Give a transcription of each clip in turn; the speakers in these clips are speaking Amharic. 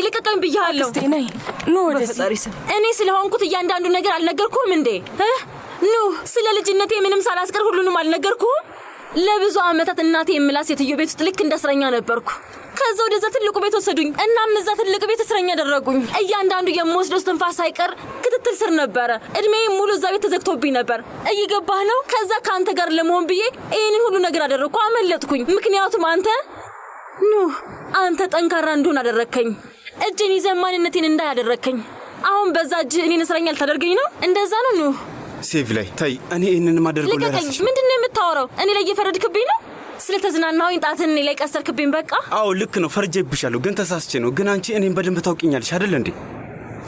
ልቀቀኝ ብያለሁ። እኔ ስለሆንኩት እያንዳንዱ ነገር አልነገርኩም እንዴ? ኑ ስለ ልጅነቴ ምንም ሳላስቀር ሁሉንም አልነገርኩም? ለብዙ አመታት እናቴ የምላስ ሴትዮ ቤት ውስጥ ልክ እንደ እስረኛ ነበርኩ። ከዛ ወደዛ ትልቁ ቤት ወሰዱኝ። እናም እዛ ትልቅ ቤት እስረኛ አደረጉኝ። እያንዳንዱ የምወስደው ትንፋስ ሳይቀር ክትትል ስር ነበረ። እድሜዬ ሙሉ እዛ ቤት ተዘግቶብኝ ነበር። እየገባህ ነው? ከዛ ከአንተ ጋር ለመሆን ብዬ ይሄንን ሁሉ ነገር አደረግኩ። አመለጥኩኝ። ምክንያቱም አንተ ጠንካራ እንደሆን አደረከኝ። እጄን ይዘህ ማንነቴን እንዳያደረከኝ። አሁን በዛ እጅ እኔን እስረኛ ልታደርገኝ ነው? እንደዛ ነው? ሴቭ ላይ ታይ፣ እኔ ይሄንን ማደርገው ለራስሽ። ምንድነው የምታወራው? እኔ ላይ እየፈረድክብኝ ነው? ስለተዝናናሁኝ ጣትን እኔ ላይ ቀሰርክብኝ። በቃ አዎ ልክ ነው፣ ፈርጄብሻለሁ፣ ግን ተሳስቼ ነው። ግን አንቺ እኔን በደንብ ታውቂኛለሽ አይደል እንዴ?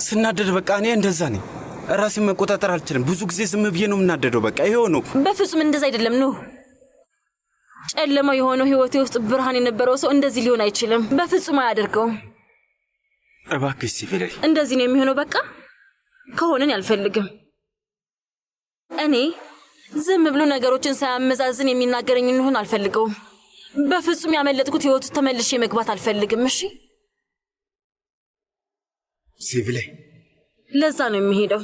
ስናደድ በቃ እኔ እንደዛ ነኝ። ራሴን መቆጣጠር አልችልም። ብዙ ጊዜ ዝም ብዬ ነው የምናደደው። በቃ ይሄው ነው። በፍጹም እንደዛ አይደለም ነው። ጨለማ የሆነው ህይወቴ ውስጥ ብርሃን የነበረው ሰው እንደዚህ ሊሆን አይችልም። በፍጹም አያደርገውም። እባክሽ ሴቭ ላይ እንደዚህ ነው የሚሆነው። በቃ ከሆነን አልፈልግም። እኔ ዝም ብሎ ነገሮችን ሳያመዛዝን የሚናገረኝ እንሆን አልፈልገውም። በፍጹም ያመለጥኩት ህይወቱ ተመልሼ መግባት አልፈልግም። እሺ ሴቭ ላይ ለዛ ነው የሚሄደው።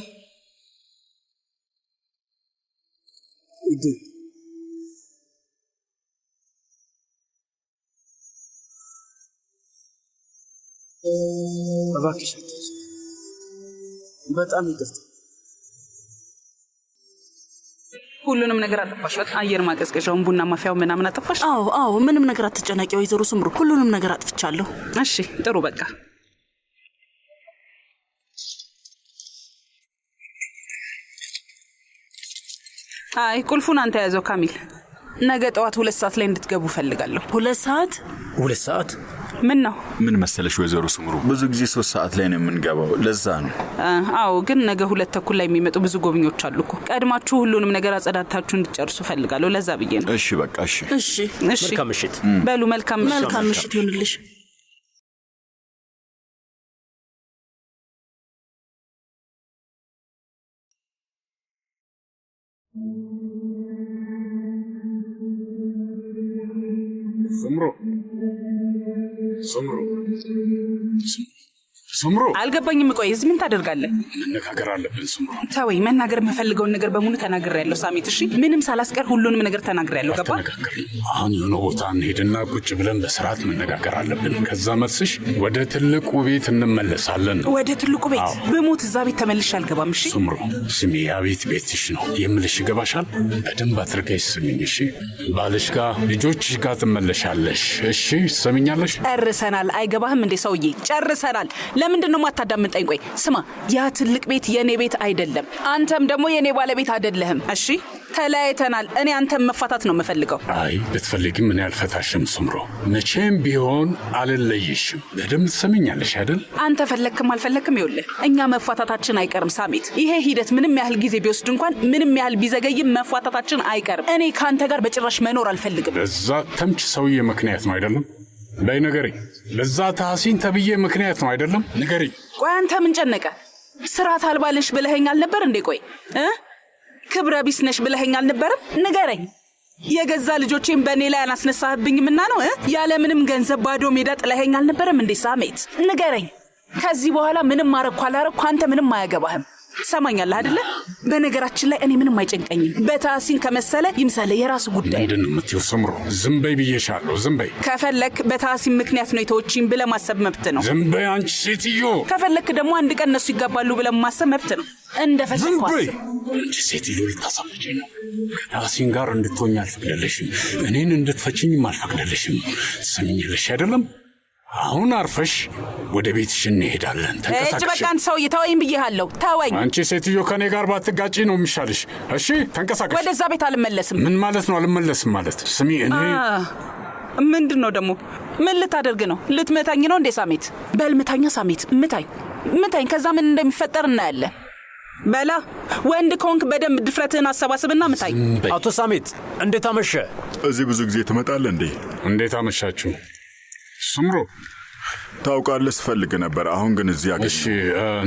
እባክሽ በጣም ይቅርታ። ሁሉንም ነገር አጥፋሽ። አየር ማቀዝቀዣውን፣ ቡና ማፊያው ምናምን አጥፋሽ? አዎ ምንም ነገር አትጨነቂ ወይዘሮ ስምሩ፣ ሁሉንም ነገር አጥፍቻለሁ። እሺ ጥሩ በቃ። አይ ቁልፉን አንተ ያዘው ካሚል። ነገ ጠዋት 2 ሰዓት ላይ እንድትገቡ ፈልጋለሁ። 2 ሰዓት? 2 ሰዓት? ምን ነው? ምን መሰለሽ ወይዘሮ ስምሩ፣ ብዙ ጊዜ 3 ሰዓት ላይ ነው የምንገባው፣ ለዛ ነው። አዎ ግን ነገ 2 ተኩል ላይ የሚመጡ ብዙ ጎብኚዎች አሉ እኮ። ቀድማችሁ ሁሉንም ነገር አጸዳድታችሁ እንድትጨርሱ ፈልጋለሁ፣ ለዛ ብዬ ነው። እሺ በቃ እሺ። መልካም ምሽት። በሉ መልካም ምሽት ይሁንልሽ። ስምሩ አልገባኝም። ቆይ እዚህ ምን ታደርጋለህ? መነጋገር አለብን ስምሩ። ተወኝ፣ መናገር የምፈልገውን ነገር በሙሉ ተናግሬያለሁ ሳሚት። እሺ ምንም ሳላስቀር ሁሉንም ነገር ተናግሬያለሁ። ገባ? አሁን የሆነ ቦታ እንሄድና ቁጭ ብለን በስርዓት መነጋገር አለብን። ከዛ መልስሽ ወደ ትልቁ ቤት እንመለሳለን። ወደ ትልቁ ቤት? በሞት እዛ ቤት ተመልሼ አልገባም። እሺ ስምሩ ስሚ፣ ያ ቤት ቤትሽ ነው የምልሽ ይገባሻል? በደንብ አድርገሽ ስሚኝ እሺ? ባልሽ ጋር ልጆችሽ ጋር ትመለሻለሽ። እሺ ሰሚኛለሽ? ጨርሰናል። አይገባህም እንዴ ሰውዬ? ጨርሰናል። ለምንድነው ማታዳምጠኝ? ቆይ ስማ፣ ያ ትልቅ ቤት የኔ ቤት አይደለም፣ አንተም ደግሞ የኔ ባለቤት አይደለህም። እሺ ተለያይተናል። እኔ አንተም መፋታት ነው የምፈልገው። አይ ብትፈልጊም እኔ አልፈታሽም ስምሮ፣ መቼም ቢሆን አልለይሽም። በደንብ ትሰሚኛለሽ አይደል? አንተ ፈለክም አልፈለክም ይኸውልህ እኛ መፋታታችን አይቀርም ሳሚት። ይሄ ሂደት ምንም ያህል ጊዜ ቢወስድ እንኳን ምንም ያህል ቢዘገይም መፋታታችን አይቀርም። እኔ ካንተ ጋር በጭራሽ መኖር አልፈልግም። በዛ ተምች ሰውዬ ምክንያት ነው አይደለም? በይ ንገሪኝ። ለዛ ታሲን ተብዬ ምክንያት ነው አይደለም? ንገሪኝ። ቆይ አንተ ምን ጨነቀ? ስርዓት አልባልሽ ብለኸኝ አልነበር እንዴ? ቆይ ክብረ ቢስ ነሽ ብለኸኝ አልነበረም? ንገረኝ። የገዛ ልጆቼን በእኔ ላይ አላስነሳህብኝምና ነው? ያለምንም ገንዘብ ባዶ ሜዳ ጥለኸኝ አልነበረም እንዴ ሳሜት? ንገረኝ። ከዚህ በኋላ ምንም አረኩ አላረኩ አንተ ምንም አያገባህም። ሰማኛለህ አይደለ? በነገራችን ላይ እኔ ምንም አይጨንቀኝም። በታሲን ከመሰለ ይምሰለ፣ የራሱ ጉዳይ። ምንድነው የምትይው ስምሮ? ዝም በይ ብዬሻለሁ። ዝም በይ። ከፈለክ በታሲን ምክንያት ነው የተወችኝ ብለህ ማሰብ መብት ነው። ዝም በይ አንቺ ሴትዮ። ከፈለክ ደግሞ አንድ ቀን እነሱ ይጋባሉ ብለህ ማሰብ መብት ነው። እንደፈለክ። ዝም በይ አንቺ ሴትዮ። ልታሳብጂኝ ነው። ከታሲን ጋር እንድትሆኝ አልፈቅደልሽም። እኔን እንድትፈችኝም አልፈቅደልሽም። ትሰሚኛለሽ አይደለም? አሁን አርፈሽ ወደ ቤትሽ እንሄዳለን። ተንቀሳቀሽ። በቃ አንተ ሰውዬ ተወኝ ብዬሃለሁ። ተወኝ። አንቺ ሴትዮ ከኔ ጋር ባትጋጪ ነው የሚሻልሽ። እሺ ተንቀሳቀሽ። ወደዛ ቤት አልመለስም። ምን ማለት ነው አልመለስም ማለት? ስሚ እኔ ምንድነው ደግሞ? ምን ልታደርግ ነው? ልትመታኝ ነው እንዴ ሳሜት? በልምታኛ ሳሜት፣ ምታኝ። ከዛ ምን እንደሚፈጠር እናያለን። በላ ወንድ ኮንክ በደንብ ድፍረትህን አሰባስብና ምታኝ። አቶ ሳሜት እንዴት አመሸ? እዚህ ብዙ ጊዜ ትመጣለህ እንዴ? እንዴት አመሻችሁ? ስምሮ ታውቃለህ ስፈልግ ነበር። አሁን ግን እዚህ አገኘሁ። እሺ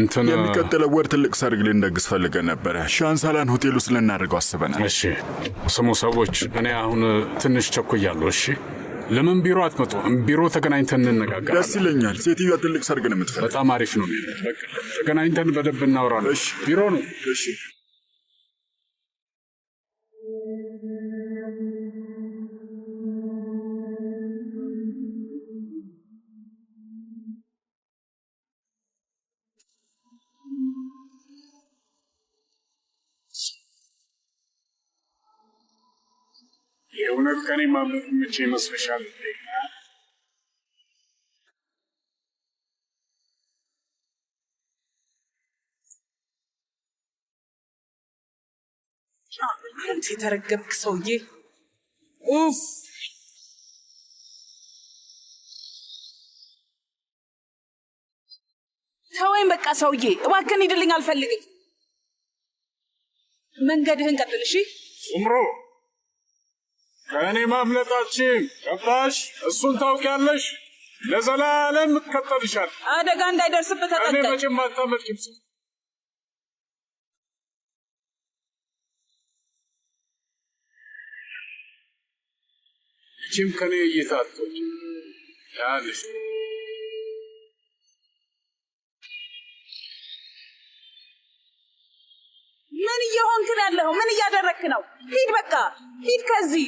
እንትን የሚቀጥለው ወር ትልቅ ሰርግ ልንደግስ ፈልገን ነበረ። ሻንሳላን ሆቴል ውስጥ ልናደርገው አስበናል። እሺ ስሙ ሰዎች፣ እኔ አሁን ትንሽ ቸኩያለሁ። እሺ ለምን ቢሮ አትመጡ? ቢሮ ተገናኝተን እንነጋገራለን። ደስ ይለኛል። ሴትዮዋ ትልቅ ሰርግ ነው የምትፈልገው። በጣም አሪፍ ነው። በቃ ተገናኝተን በደንብ እናወራለን። እሺ ቢሮ ነው። እሺ የእውነት ከኔ ማምለጥ ምቼ ይመስልሻል? አንተ የተረገምክ ሰውዬ! ኡፍ! ተወኝ በቃ ሰውዬ፣ እባክህን ሂድልኝ፣ አልፈልግም። መንገድህን ቀጥል እሺ። ሱምሩ ከእኔ ማምለጣችን ገባሽ? እሱን ታውቂያለሽ። ለዘላለም እከተልሻለሁ። አደጋ እንዳይደርስብህ ተጠንቀቅ። እኔ መቼም አታመልጭም። መቼም ከኔ እይታ አትወጪም። ያለሽ ምን እየሆንክ ነው ያለኸው? ምን እያደረግክ ነው? ሂድ በቃ ሂድ ከዚህ።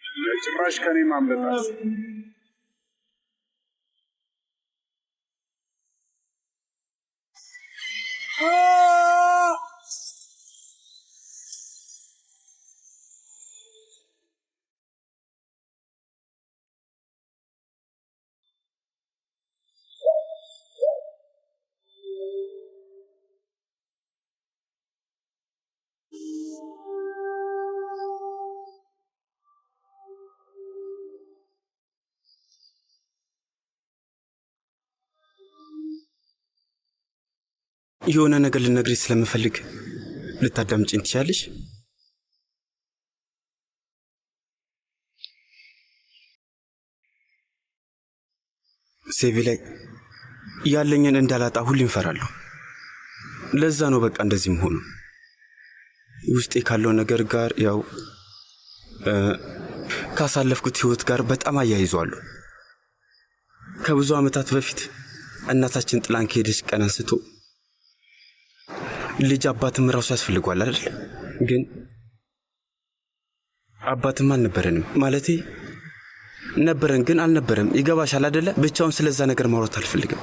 ለጭራሽ ከኔ ማምለጣችሁ የሆነ ነገር ልነግርሽ ስለምፈልግ ልታዳምጪኝ ትችያለሽ? ሴቪ ላይ ያለኝን እንዳላጣ ሁሌም እፈራለሁ። ለዛ ነው በቃ እንደዚህ መሆኑ። ውስጤ ካለው ነገር ጋር ያው ካሳለፍኩት ህይወት ጋር በጣም አያይዟለሁ። ከብዙ ዓመታት በፊት እናታችን ጥላን ከሄደች ቀን አንስቶ ልጅ አባትም ራሱ ያስፈልጓል አይደል? ግን አባትም አልነበረንም። ማለቴ ነበረን ግን አልነበረም። ይገባሻል አይደለ? ብቻውን ስለዛ ነገር ማውራት አልፈልግም።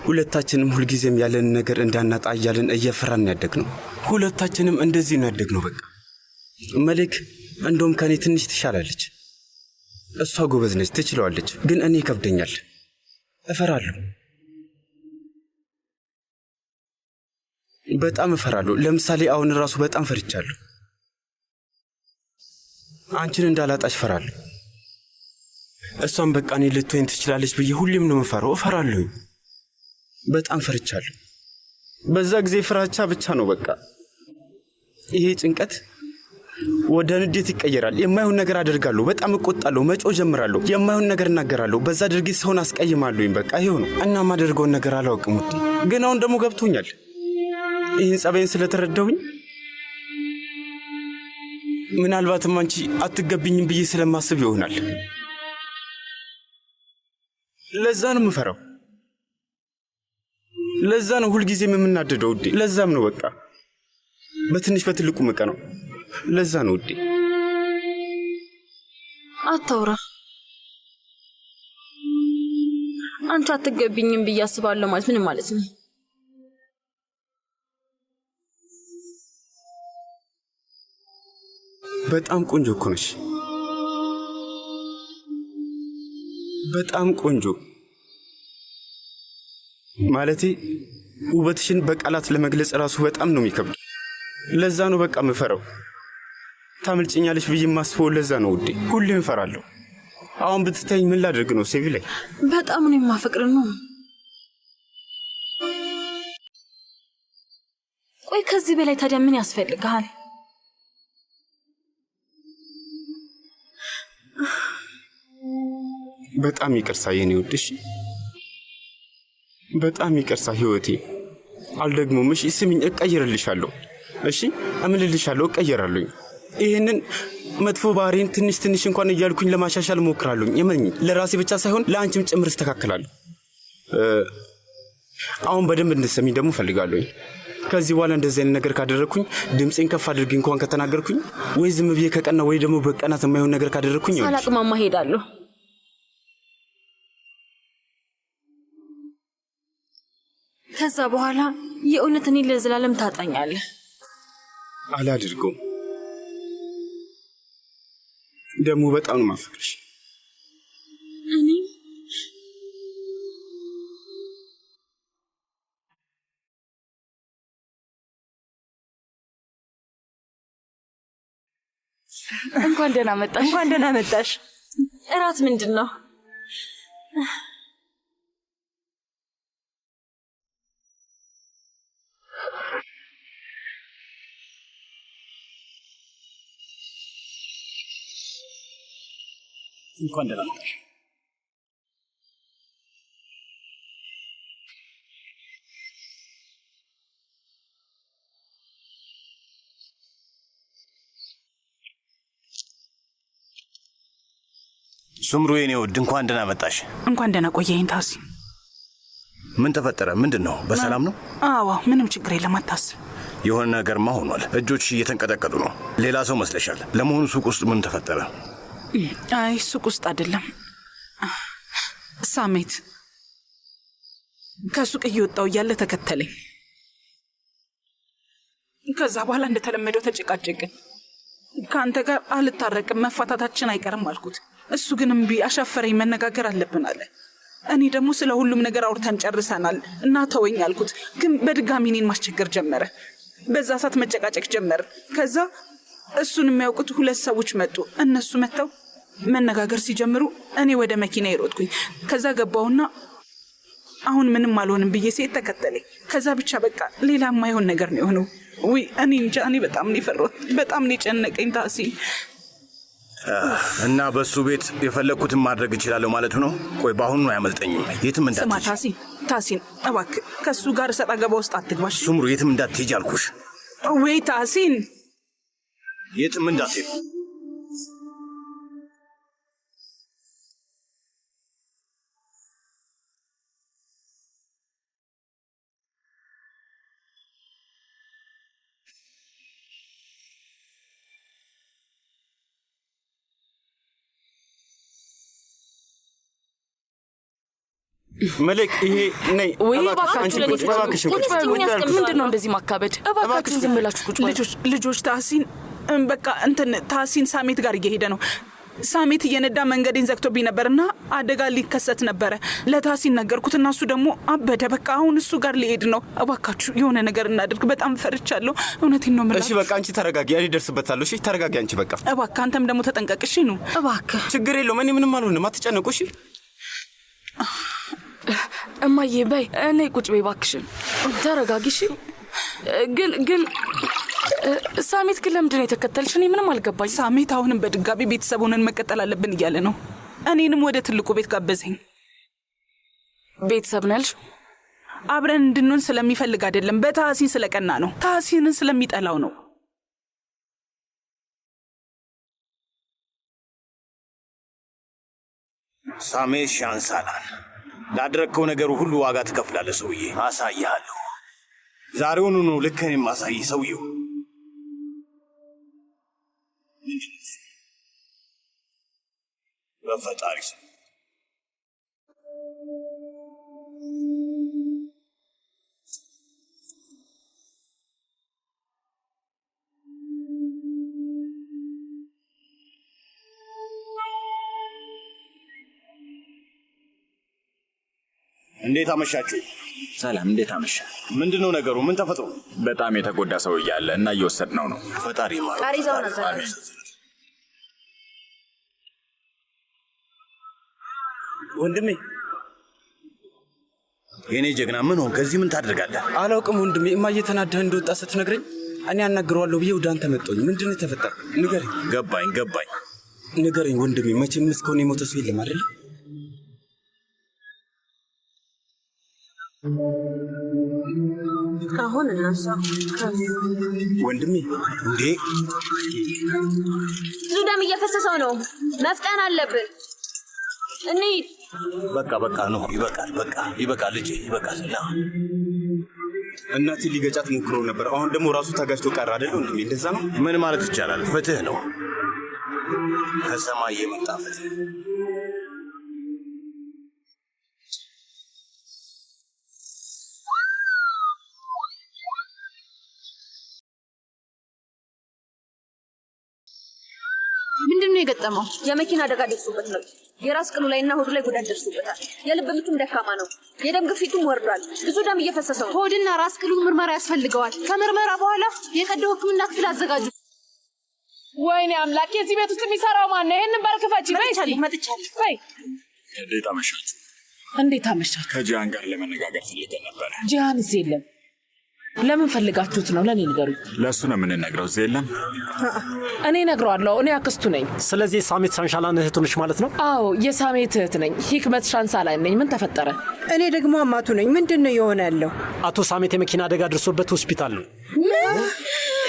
ሁለታችንም ሁልጊዜም ያለን ነገር እንዳናጣ እያልን እየፈራን ያደግነው። ሁለታችንም እንደዚህ ነው ያደግነው። በቃ መልክ እንደውም ከኔ ትንሽ ትሻላለች። እሷ ጎበዝ ነች፣ ትችለዋለች። ግን እኔ ይከብደኛል፣ እፈራለሁ። በጣም እፈራለሁ። ለምሳሌ አሁን ራሱ በጣም ፈርቻለሁ። አንቺን እንዳላጣሽ እፈራለሁ። እሷም በቃ እኔ ልትወይን ትችላለች ብዬ ሁሌም ነው የምፈራው። እፈራለሁኝ። በጣም ፈርቻለሁ። በዛ ጊዜ ፍራቻ ብቻ ነው በቃ። ይሄ ጭንቀት ወደ ንዴት ይቀየራል። የማይሆን ነገር አደርጋለሁ። በጣም እቆጣለሁ። መጮህ ጀምራለሁ። የማይሆን ነገር እናገራለሁ። በዛ ድርጊት ሰውን አስቀይማለሁኝ። በቃ ይሄው ነው እና ማደርገውን ነገር አላውቅም ውዴ። ግን አሁን ደግሞ ገብቶኛል። ይህን ጸባይን ስለተረዳሁኝ ምናልባትም አንቺ አትገቢኝም ብዬ ስለማስብ ይሆናል። ለዛ ነው የምፈራው። ለዛ ነው ሁልጊዜም የምናደደው ውዴ። ለዛም ነው በቃ በትንሽ በትልቁ መቀ ነው። ለዛ ነው ውዴ። አታውራ። አንቺ አትገቢኝም ብዬ አስባለሁ ማለት ምን ማለት ነው? በጣም ቆንጆ እኮ ነሽ። በጣም ቆንጆ ማለቴ ውበትሽን በቃላት ለመግለጽ ራሱ በጣም ነው የሚከብድ። ለዛ ነው በቃ የምፈራው። ታምልጭኛለሽ ብዬ የማስበው ለዛ ነው ውዴ። ሁሌም እፈራለሁ። አሁን ብትተኝ ምን ላደርግ ነው ሴቪ ላይ? በጣም ነው የማፈቅር ነው። ቆይ ከዚህ በላይ ታዲያ ምን ያስፈልጋል? በጣም ይቅርታ የኔ ውድ። እሺ በጣም ይቅርታ ህይወቴ። አልደግሞም። እሺ ስሚኝ፣ እቀይርልሻለሁ። እሺ እምልልሻለሁ፣ እቀይራለሁ። ይሄንን መጥፎ ባህሪን ትንሽ ትንሽ እንኳን እያልኩኝ ለማሻሻል እሞክራለሁ። የመኝ ለራሴ ብቻ ሳይሆን ለአንቺም ጭምር እስተካከላለሁ። አሁን በደንብ እንድትሰሚኝ ደግሞ ፈልጋለሁ። ከዚህ በኋላ እንደዚህ አይነት ነገር ካደረኩኝ ድምጼን ከፍ አድርጌ እንኳን ከተናገርኩኝ ወይ ዝም ብዬ ከቀና ወይ ደግሞ በቀናት የማይሆን ነገር ካደረኩኝ ሳላቅማማ ሄዳለሁ። ከዛ በኋላ የእውነት እኔ ለዘላለም ታጣኛለህ። አላድርገውም። ደግሞ በጣም ነው ማፈቅርሽ። እኔ እንኳን ደህና መጣሽ። እንኳን ደህና መጣሽ። እራት ምንድን ነው? እንኳን ደህና መጣሽ። ሱምሩ የኔ ውድ እንኳን ደህና መጣሽ። እንኳን ደህና ቆየኝ ታሲ። ምን ተፈጠረ? ምንድን ነው? በሰላም ነው? አዎ ምንም ችግር የለም፣ አታስብ። የሆነ ነገርማ ሆኗል። እጆችሽ እየተንቀጠቀጡ ነው። ሌላ ሰው መስለሻል። ለመሆኑ ሱቅ ውስጥ ምን ተፈጠረ? አይ ሱቅ ውስጥ አይደለም። ሳሜት ከሱቅ እየወጣው እያለ ተከተለኝ። ከዛ በኋላ እንደተለመደው ተጨቃጨቅን። ከአንተ ጋር አልታረቅም፣ መፋታታችን አይቀርም አልኩት። እሱ ግን እምቢ፣ አሻፈረኝ። መነጋገር አለብን አለ። እኔ ደግሞ ስለ ሁሉም ነገር አውርተን ጨርሰናል እና ተወኝ አልኩት። ግን በድጋሚ እኔን ማስቸገር ጀመረ። በዛ ሰዓት መጨቃጨቅ ጀመር። ከዛ እሱን የሚያውቁት ሁለት ሰዎች መጡ። እነሱ መጥተው መነጋገር ሲጀምሩ እኔ ወደ መኪና ይሮጥኩኝ። ከዛ ገባውና አሁን ምንም አልሆንም ብዬ ሴት ተከተለኝ። ከዛ ብቻ በቃ ሌላ የማይሆን ነገር ነው የሆነው። ውይ እኔ እንጃ፣ እኔ በጣም ነው የፈራሁት፣ በጣም ነው የጨነቀኝ ታሲ። እና በሱ ቤት የፈለግኩትን ማድረግ እችላለሁ ማለቱ ነው? ቆይ በአሁኑ ነው አያመልጠኝም። የትም እንዳትሄጂ። ስማ ታሲን እባክህ ከእሱ ጋር እሰጥ አገባ ውስጥ አትግባሽ። ሱምሩ የትም እንዳትሄጂ አልኩሽ። ወይ ታሲን የትም እንዳትሄጂ። መልክ ይሄ ነይ። ወይ እባካችሁ ምንድን ነው እንደዚህ ማካበድ? እባካችሁ ዝም ብላችሁ ቁጭ በሉ። ልጆች ታሲን በቃ እንትን ታሲን ሳሜት ጋር እየሄደ ነው። ሳሜት እየነዳ መንገዴን ዘግቶብኝ ነበርና አደጋ ሊከሰት ነበረ። ለታሲን ነገርኩት እና እሱ ደግሞ አበደ። በቃ አሁን እሱ ጋር ሊሄድ ነው። እባካችሁ የሆነ ነገር እናድርግ፣ በጣም ፈርቻለሁ። እውነቴን ነው የምልህ። እሺ በቃ አንቺ ተረጋጊ፣ እኔ እደርስበታለሁ። እሺ ተረጋጊ አንቺ በቃ እባክህ። አንተም ደግሞ ተጠንቀቅ እሺ። ነው እባክህ። ችግር የለውም፣ እኔ ምንም አልሆንም፣ አትጨነቁ እሺ። እማዬ በይ እኔ ቁጭ በይ እባክሽን፣ ተረጋጊ እሺ። ግን ሳሜት ግን ለምንድን ነው የተከተልሽ? እኔ ምንም አልገባኝ። ሳሜት አሁንም በድጋሚ ቤተሰብ ሆነን መቀጠል አለብን እያለ ነው። እኔንም ወደ ትልቁ ቤት ጋበዘኝ። ቤተሰብ ነው ያልሽው? አብረን እንድንሆን ስለሚፈልግ አይደለም፣ በታሲን ስለቀና ነው። ታሲንን ስለሚጠላው ነው። ሳሜት ሻንሳላን ላደረግከው ነገር ሁሉ ዋጋ ትከፍላለህ ሰውዬ። አሳይሃለሁ። ዛሬውኑ ነው ልክህን የማሳይ ሰውዬው። በፈጣሪ ስም እንዴት አመሻችሁ? ሰላም፣ እንዴት አመሻ? ምንድነው ነገሩ? ምን ተፈጥሮ? በጣም የተጎዳ ሰው እያለ እና እየወሰድነው ነው። ፈጣሪ ማር ወንድሜ የኔ ጀግና ምን ሆን? ከዚህ ምን ታደርጋለህ? አላውቅም ወንድሜ። እማዬ ተናደህ እንደወጣ ስትነግረኝ እኔ አናግረዋለሁ ብዬ ወደ አንተ መጣሁኝ። ምንድን ነው የተፈጠረው? ንገረኝ። ገባኝ። ንገረኝ ወንድሜ። መቼም እስካሁን የሞተ ሰው የለም አይደል? አሁን እናሳ ወንድሜ። እንዴ ብዙ ደም እየፈሰሰው ነው። መፍጠን አለብን። እንሂድ። በቃ ነው። ይበቃል ልጄ፣ ይበቃል። እናቴ ሊገጫት ሞክሮ ነበር። አሁን ደግሞ ራሱ ተጋጭቶ ቀረ አይደል ወንድሜ? እንደዛ ነው። ምን ማለት ይቻላል? ፍትህ ነው፣ ከሰማይ የመጣ ፍትህ። ምንድነው የገጠመው? የመኪና አደጋ ደርሶበት ነው። የራስ ቅሉ ላይና ሆዱ ላይ ጉዳት ደርሶበታል። የልብ ምቱም ደካማ ነው። የደም ግፊቱም ወርዷል። ብዙ ደም እየፈሰሰው ነው። ሆድና ራስ ቅሉ ምርመራ ያስፈልገዋል። ከምርመራ በኋላ የቀዶ ሕክምና ክፍል አዘጋጁ። ወይኔ አምላክ! የዚህ ቤት ውስጥ የሚሰራው ማን ነው? ይሄንን በር ክፈቺ። መጥቻለሁ። በይ። እንዴት አመሻችሁ? እንዴት አመሻችሁ? ከጂያን ጋር ለመነጋገር ፈልገን ነበረ። ጂያን እዚህ የለም። ለምን ፈልጋችሁት ነው? ለኔ ንገሩኝ። ለእሱ ነው የምንነግረው። እዚህ የለም። እኔ እነግረዋለሁ። እኔ አክስቱ ነኝ። ስለዚህ የሳሜት ሻንሻላን እህቱ ነሽ ማለት ነው? አዎ፣ የሳሜት እህት ነኝ። ሂክመት ሻንሳላን ነኝ። ምን ተፈጠረ? እኔ ደግሞ አማቱ ነኝ። ምንድን ነው የሆነ ያለው? አቶ ሳሜት የመኪና አደጋ ደርሶበት ሆስፒታል ነው።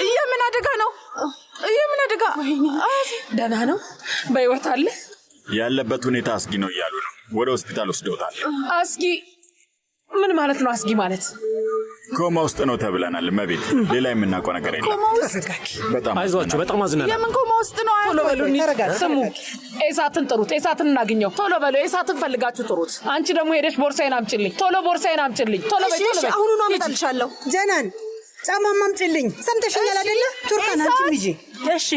የምን አደጋ ነው? የምን አደጋ? ደህና ነው? በሕይወት አለ? ያለበት ሁኔታ አስጊ ነው እያሉ ነው። ወደ ሆስፒታል ወስደውታል። አስጊ? ምን ማለት ነው አስጊ ማለት? ኮማ ውስጥ ነው ተብለናል። መቤት ሌላ የምናውቀው ነገር የለም። ኮማ ውስጥ? በጣም አይዟችሁ፣ በጣም አዝነናል። የምን ኮማ ውስጥ ነው? ቶሎ በሉ። ስሙ፣ ኤሳትን ጥሩት። ኤሳትን እናግኘው። ቶሎ በሉ። ኤሳትን ፈልጋችሁ ጥሩት። አንቺ ደግሞ ሄደሽ ቦርሳዬን አምጪልኝ። ቶሎ ቦርሳዬን አምጪልኝ። ቶሎ በይ፣ ቶሎ በይ። አሁኑኑ አመጣልሻለሁ። ጀናን ጫማማ አምጪልኝ። ሰምተሽኛል አይደለ? ቱርካን አንቺም ይዤ። እሺ።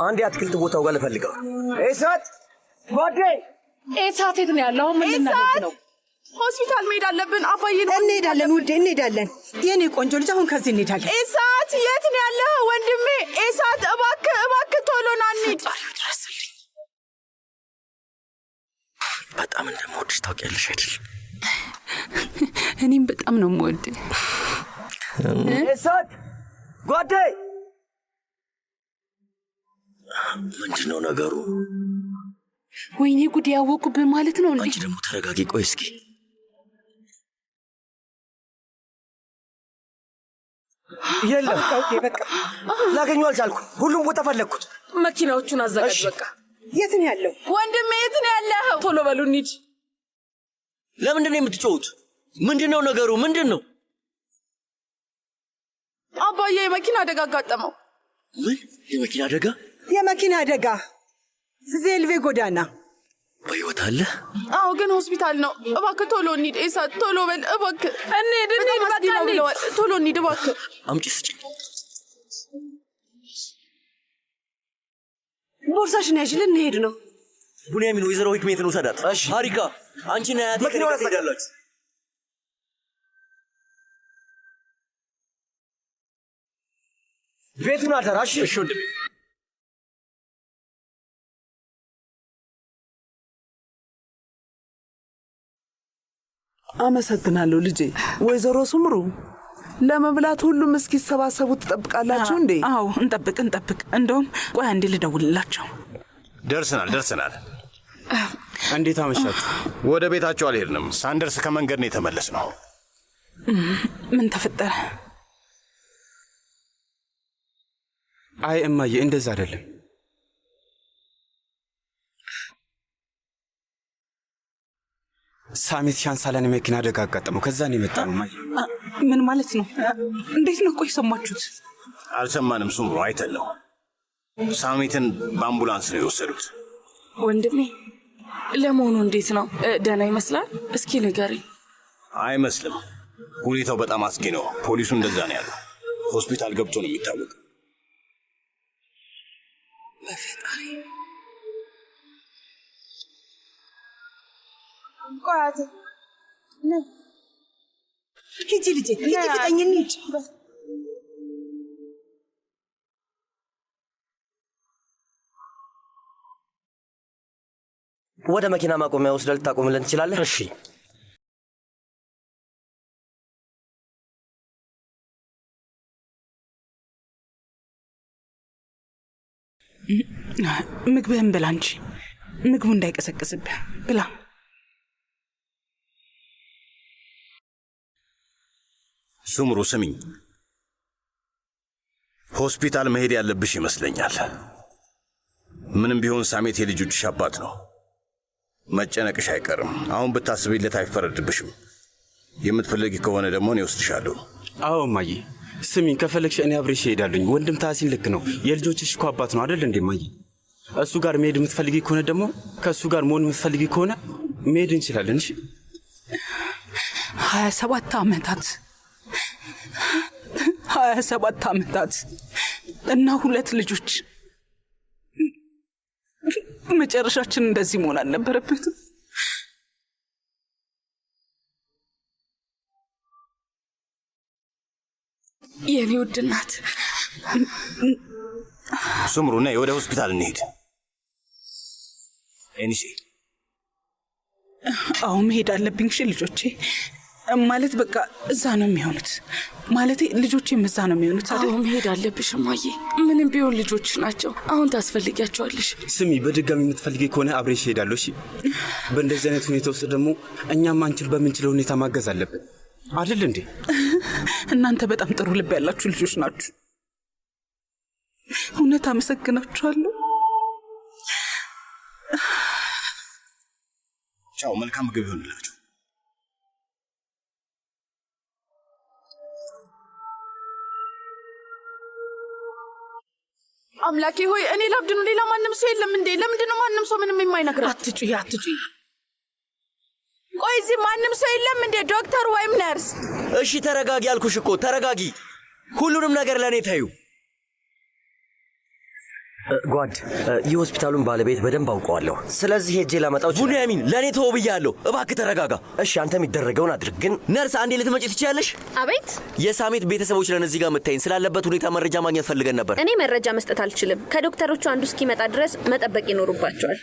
አንድ የአትክልት ቦታው ጋር ልፈልገው። ኤሳት ጓዴ! ኤሳት የት ነው ያለው? ምን ልናደርግ ነው? ሆስፒታል መሄድ አለብን። አባዬን እንሄዳለን ውዴ፣ እንሄዳለን። የኔ ቆንጆ ልጅ አሁን ከዚህ እንሄዳለን። ኤሳት የት ነው ያለው? ወንድሜ ኤሳት፣ እባክህ ቶሎ ና እንሂድ። በጣም እንደምወድሽ ታውቂያለሽ አይደል? እኔም በጣም ነው የምወድ። ኤሳት ጓዴ! ምንድን ነው ነገሩ? ወይኔ ጉድ! ያወቁብህ ማለት ነው እንዴ? አንቺ ደግሞ ተረጋጊ። ቆይ እስኪ የለም፣ በቃ ላገኘው አልቻልኩም። ሁሉም ቦታ ፈለግኩት። መኪናዎቹን አዘጋጅ። በቃ የት ነው ያለው? ወንድሜ የት ነው ያለው? ቶሎ በሉ እንሂድ። ለምንድን ነው የምትጮሁት? ምንድን ነው ነገሩ? ምንድን ነው? አባዬ የመኪና አደጋ አጋጠመው። ምን የመኪና አደጋ? የመኪና አደጋ ዜልቬ ጎዳና። በሕይወት አለ? አዎ፣ ግን ሆስፒታል ነው። እባክህ ቶሎ እንሂድ። ኤሳት ቶሎ በል እባክህ። እንሂድ። በቃ ብለዋል። ቶሎ እንሂድ እባክህ። አምጪ ስጪኝ። ቦርሳሽን ያዥ፣ ልንሄድ ነው። ቡንያሚን ወይዘሮ ሂክሜትን ውሰዳት። እሺ። ሀሪካ አንቺና ያቴ መኪናውን ያስፈዳላችሁ። ቤቱን አደራሽ። እሺ ወንድሜ። አመሰግናለሁ ልጄ። ወይዘሮ ሱምሩ ለመብላት ሁሉም እስኪሰባሰቡ ትጠብቃላችሁ እንዴ? አዎ እንጠብቅ። እንደውም ቆይ አንዴ ልደውልላቸው። ደርሰናል። እንዴት አመሻችሁ? ወደ ቤታቸው አልሄድንም። ሳንደርስ ከመንገድ ነው የተመለስነው። ምን ተፈጠረ? አይ እማዬ፣ እንደዛ አይደለም። ሳሜት ሻንሳላን የመኪና አደጋ አጋጠመው። ከዛ ነው የመጣ ነው። እማዬ ምን ማለት ነው? እንዴት ነው? ቆይ ሰማችሁት? አልሰማንም ሱምሩ፣ አይተን ነው። ሳሜትን በአምቡላንስ ነው የወሰዱት። ወንድሜ ለመሆኑ እንዴት ነው? ደህና ይመስላል? እስኪ ንገረኝ። አይመስልም። ሁኔታው በጣም አስጊ ነው። ፖሊሱ እንደዛ ነው ያለው። ሆስፒታል ገብቶ ነው የሚታወቀው። በፈጣሪ ቆያት ሂጂ ልጄ፣ ሂጂ ፍጠኝ፣ እንሂድ። ወደ መኪና ማቆሚያ ወስደህ ልታቆምልን ትችላለህ? እሺ ምግብህን ብላ እንጂ ምግቡ እንዳይቀሰቅስብህ ብላ። ሱምሩ ስሚኝ፣ ሆስፒታል መሄድ ያለብሽ ይመስለኛል። ምንም ቢሆን ሳሜት የልጆችሽ አባት ነው። መጨነቅሽ አይቀርም። አሁን ብታስቢለት አይፈረድብሽም። የምትፈልጊ ከሆነ ደግሞ እኔ ወስድሻለሁ። አዎ እማዬ፣ ስሚኝ፣ ከፈለግሽ እኔ አብሬሽ እሄዳለሁኝ። ወንድም ታሲን ልክ ነው። የልጆችሽ እኮ አባት ነው አይደል እንዴ እማዬ? እሱ ጋር መሄድ የምትፈልጊ ከሆነ ደግሞ ከእሱ ጋር መሆን የምትፈልጊ ከሆነ መሄድ እንችላለን። እሺ 27 ዓመታት 27 ዓመታት እና 2 ልጆች። መጨረሻችን እንደዚህ መሆን አልነበረበትም። የኔ ውድ እናት። ሱምሩ ነይ ወደ ሆስፒታል እንሄድ። ኤኒሴ አሁን መሄድ አለብኝ። እሺ ልጆቼ ማለት በቃ እዛ ነው የሚሆኑት። ማለት ልጆቼም እዛ ነው የሚሆኑት አይደል? አሁን መሄድ አለብሽ እማዬ። ምንም ቢሆን ልጆች ናቸው። አሁን ታስፈልጊያቸዋለሽ። ስሚ፣ በድጋሚ የምትፈልጊ ከሆነ አብሬሽ እሄዳለሁ። እሺ በእንደዚህ አይነት ሁኔታ ውስጥ ደግሞ እኛም አንችል በምንችለው ሁኔታ ማገዝ አለብን አይደል እንዴ? እናንተ በጣም ጥሩ ልብ ያላችሁ ልጆች ናችሁ። እውነት አመሰግናችኋለሁ። ቻው፣ መልካም ምግብ ይሆንላችሁ። አምላኬ ሆይ እኔ ላብድ ነው። ሌላ ማንም ሰው የለም እንዴ? ለምንድን ነው ማንም ሰው ምንም የማይነግረው? አትጩይ። ቆይ እዚህ ማንም ሰው የለም እንዴ? ዶክተር ወይም ነርስ? እሺ ተረጋጊ አልኩሽ እኮ ተረጋጊ። ሁሉንም ነገር ለእኔ ታዩ። ጓድ፣ የሆስፒታሉን ባለቤት በደንብ አውቀዋለሁ። ስለዚህ ሄጄ ላመጣው እችላለሁ። ቡንያሚን፣ ለእኔ ተወው ብያለሁ። እባክህ ተረጋጋ። እሺ አንተ የሚደረገውን አድርግ። ግን ነርስ፣ አንዴ ልትመጪ ትችያለሽ? አቤት። የሳሜት ቤተሰቦች ነን እዚህ ጋር የምታይን። ስላለበት ሁኔታ መረጃ ማግኘት ፈልገን ነበር። እኔ መረጃ መስጠት አልችልም። ከዶክተሮቹ አንዱ እስኪመጣ ድረስ መጠበቅ ይኖርባቸዋል።